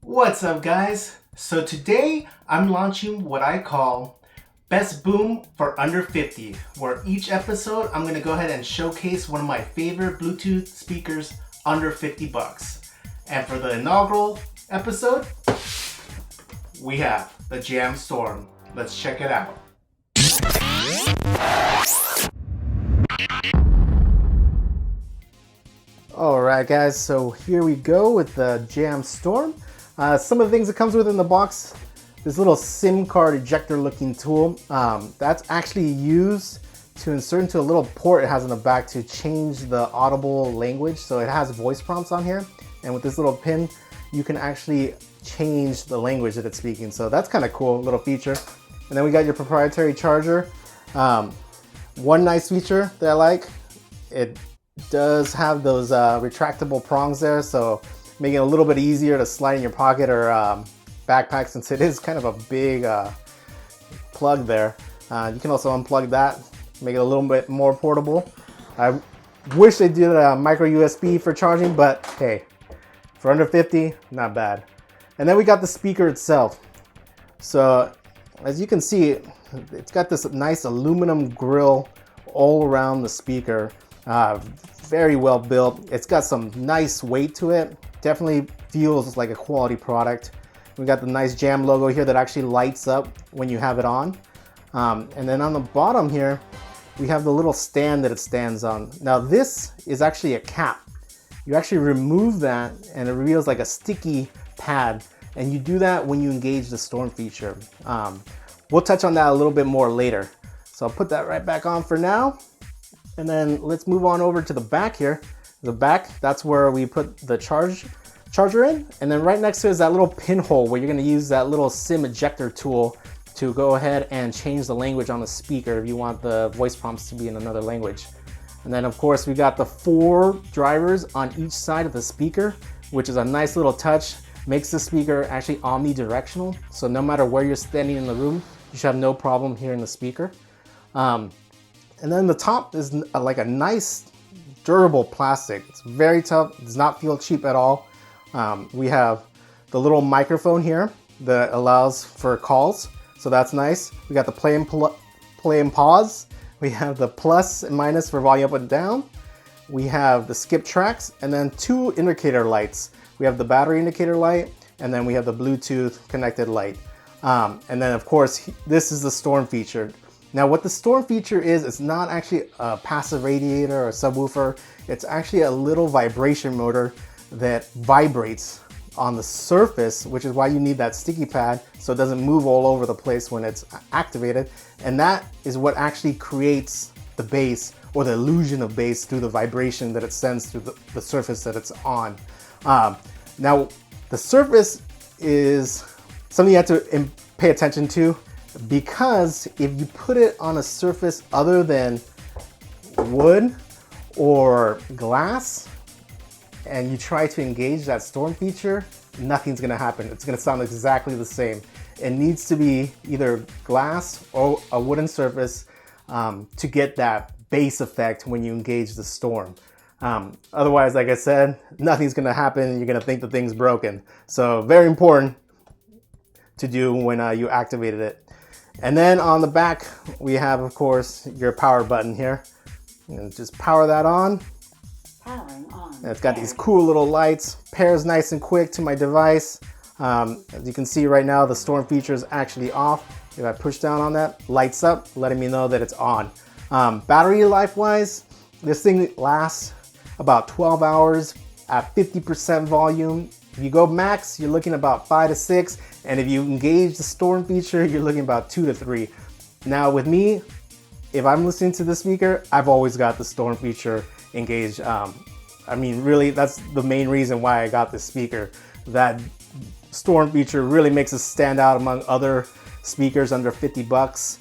What's up, guys? So today I'm launching what I call Best Boom for Under 50, where each episode I'm going to go ahead and showcase one of my favorite Bluetooth speakers under 50 bucks. And for the inaugural episode, we have the Jam Storm. Let's check it out. Alright guys, so here we go with the Jam Storm. Some of the things it comes with in the box, this little SIM card ejector looking tool, that's actually used to insert into a little port it has in the back to change the audible language. So it has voice prompts on here, and with this little pin you can actually change the language that it's speaking. So that's kind of cool, little feature. And then we got your proprietary charger. One nice feature that I like, it does have those retractable prongs there, so making it a little bit easier to slide in your pocket or backpack, since it is kind of a big plug there. You can also unplug that, make it a little bit more portable. I wish they did a micro USB for charging, but hey, for under 50, not bad. And then we got the speaker itself. So as you can see, it's got this nice aluminum grill all around the speaker. Very well built. It's got some nice weight to it. Definitely feels like a quality product. We got the nice Jam logo here that actually lights up when you have it on. And then on the bottom here, we have the little stand that it stands on. Now this is actually a cap. You actually remove that and it reveals like a sticky pad. And you do that when you engage the Storm feature. We'll touch on that a little bit more later. So I'll put that right back on for now. And then let's move on over to the back here. The back, that's where we put the charger in. And then right next to it is that little pinhole where you're gonna use that little SIM ejector tool to go ahead and change the language on the speaker if you want the voice prompts to be in another language. And then of course we got the 4 drivers on each side of the speaker, which is a nice little touch. Makes the speaker actually omnidirectional. So no matter where you're standing in the room, you should have no problem hearing the speaker. And then the top is like a nice durable plastic. It's very tough, does not feel cheap at all. We have the little microphone here that allows for calls, so that's nice. We got the play and pause. We have the plus and minus for volume up and down. We have the skip tracks, and then 2 indicator lights. We have the battery indicator light, and then we have the Bluetooth connected light. And then of course, this is the Storm feature. Now what the Storm feature is, it's not actually a passive radiator or a subwoofer. It's actually a little vibration motor that vibrates on the surface, which is why you need that sticky pad so it doesn't move all over the place when it's activated. And that is what actually creates the bass, or the illusion of bass, through the vibration that it sends through the surface that it's on. Now the surface is something you have to pay attention to, because if you put it on a surface other than wood or glass and you try to engage that Storm feature, nothing's gonna happen. It's gonna sound exactly the same. It needs to be either glass or a wooden surface to get that bass effect when you engage the Storm. Otherwise, like I said, nothing's gonna happen. You're gonna think the thing's broken. So very important to do when you activated it. And then on the back, we have, of course, your power button here. And just power that on. Powering on. And it's got these cool little lights. Pairs nice and quick to my device. As you can see right now, the Storm feature is actually off. If I push down on that, lights up, letting me know that it's on. Battery life-wise, this thing lasts about 12 hours at 50% volume. If you go max, you're looking about 5 to 6. And if you engage the Storm feature, you're looking about 2 to 3. Now with me, if I'm listening to the speaker, I've always got the Storm feature engaged. I mean, really, that's the main reason why I got this speaker. That Storm feature really makes it stand out among other speakers under 50 bucks.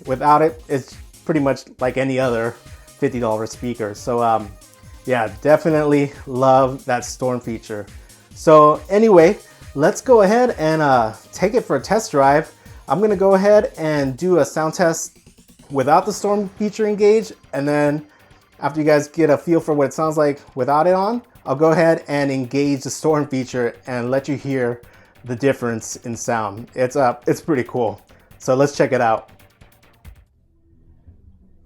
Without it, it's pretty much like any other $50 speaker. So yeah, definitely love that Storm feature. So anyway, let's go ahead and take it for a test drive. I'm gonna go ahead and do a sound test without the Storm feature engaged, and then after you guys get a feel for what it sounds like without it on, I'll go ahead and engage the storm feature and let you hear the difference in sound. It's pretty cool. So let's check it out.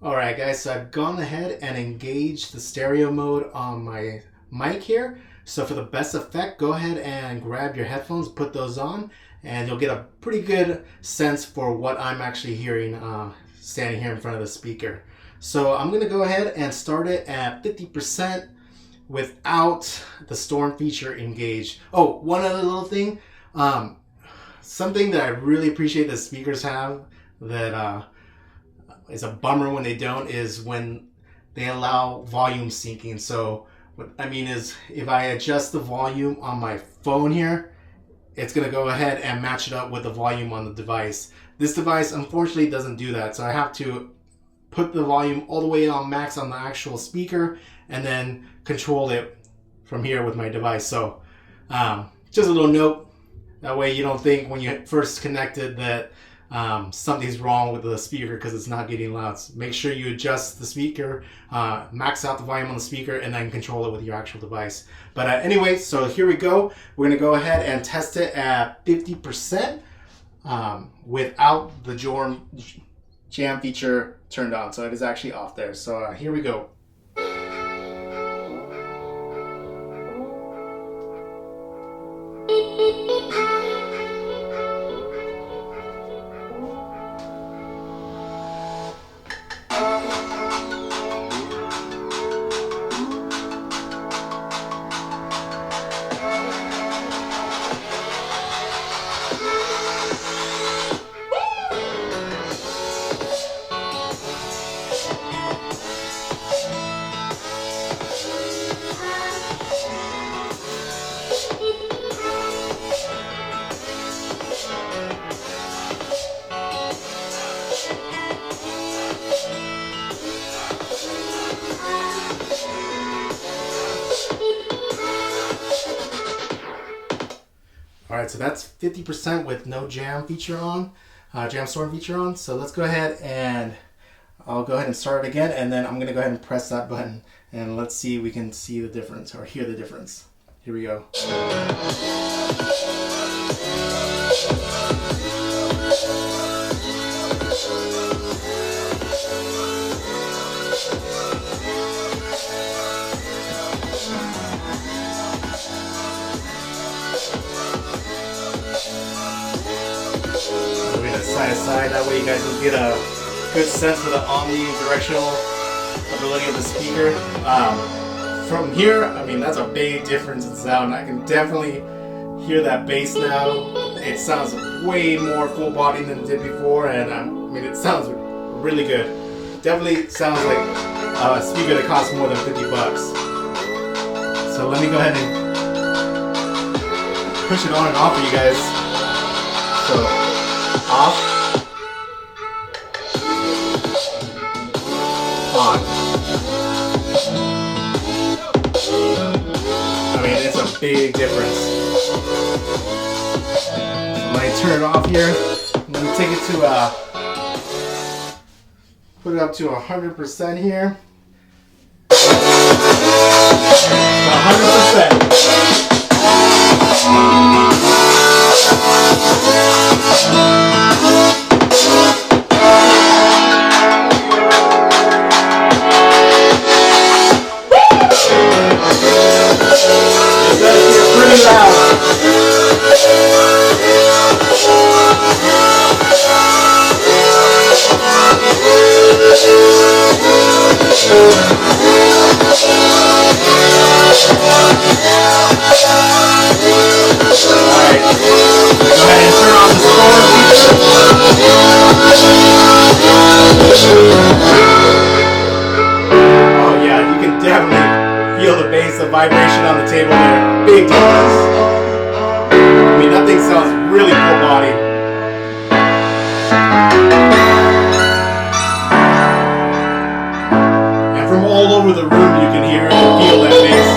Alright guys, so I've gone ahead and engaged the stereo mode on my mic here. So for the best effect, go ahead and grab your headphones, put those on, and you'll get a pretty good sense for what I'm actually hearing standing here in front of the speaker. So I'm going to go ahead and start it at 50% without the storm feature engaged. Oh, one other little thing. Something that I really appreciate that speakers have that is a bummer when they don't is when they allow volume syncing. So what I mean is if I adjust the volume on my phone here, it's going to go ahead and match it up with the volume on the device. This device unfortunately doesn't do that. So I have to put the volume all the way on max on the actual speaker and then control it from here with my device. So just a little note. That way you don't think when you first connected that something's wrong with the speaker because it's not getting loud. So make sure you adjust the speaker, max out the volume on the speaker, and then control it with your actual device. But anyway, so here we go. We're going to go ahead and test it at 50% without the jam feature turned on. So it is actually off there. So here we go. Alright, so that's 50% with no jam feature on, jam storm feature on. So let's go ahead and I'll go ahead and start it again, and then I'm going to go ahead and press that button and let's see if we can see the difference or hear the difference. Here we go. Side to side, that way you guys will get a good sense for the omnidirectional ability of the speaker. From here, I mean, that's a big difference in sound. I can definitely hear that bass now. It sounds way more full body than it did before, and I mean, it sounds really good. Definitely sounds like a speaker that costs more than $50. So let me go ahead and push it on and off for you guys. So off, on. I mean, it's a big difference. So let me turn it off here. Let me take it to put it up to 100% here. 100%. Vibration on the table there, big difference. I mean, that thing sounds really full body. And from all over the room you can hear and feel that bass.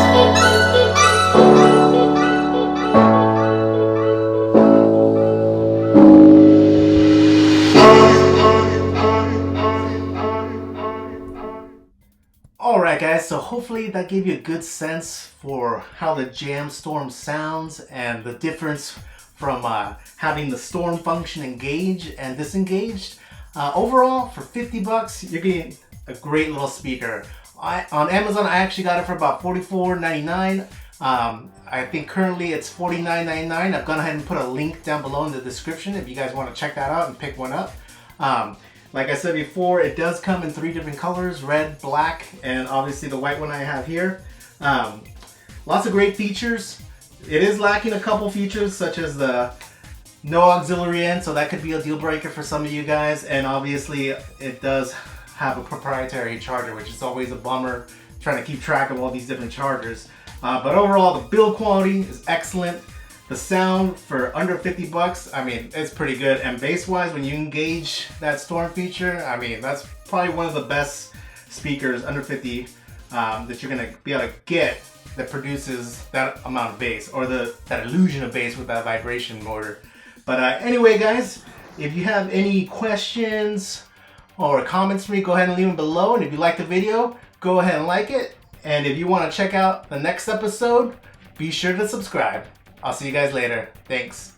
Alright guys, so hopefully that gave you a good sense for how the Jam Storm sounds and the difference from having the storm function engaged and disengaged. Overall, for 50 bucks, you're getting a great little speaker. On Amazon, I actually got it for about $44.99. I think currently it's $49.99. I've gone ahead and put a link down below in the description if you guys want to check that out and pick one up. Like I said before, it does come in 3 different colors, red, black, and obviously the white one I have here. Lots of great features. It is lacking a couple features such as the no auxiliary in, so that could be a deal breaker for some of you guys. And obviously it does have a proprietary charger, which is always a bummer trying to keep track of all these different chargers. But overall, the build quality is excellent. The sound for under 50 bucks, I mean, it's pretty good. And bass-wise, when you engage that storm feature, I mean, that's probably one of the best speakers under 50 that you're gonna be able to get that produces that amount of bass, or that illusion of bass with that vibration motor. But anyway, guys, if you have any questions or comments for me, go ahead and leave them below. And if you like the video, go ahead and like it. And if you want to check out the next episode, be sure to subscribe. I'll see you guys later. Thanks.